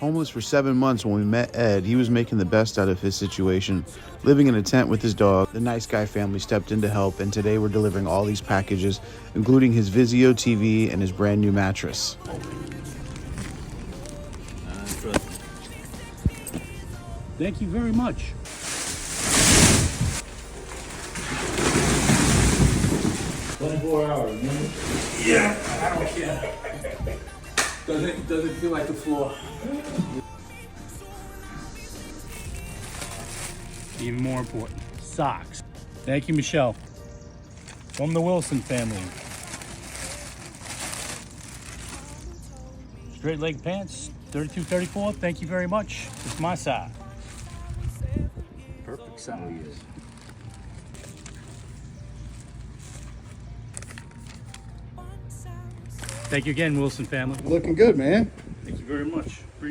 Homeless for 7 months when we met Ed, he was making the best out of his situation. Living in a tent with his dog, the Nice Guy family stepped in to help, and today we're delivering all these packages, including his Vizio TV and his brand new mattress. Thank you very much. $24 remember? Yeah, I don't care. Doesn't feel like the floor. Even more important, socks. Thank you, Michelle. From the Wilson family. Straight leg pants, 32, 34. Thank you very much. It's my size. Perfect size. Thank you again, Wilson family. Looking good, man. Thank you very much.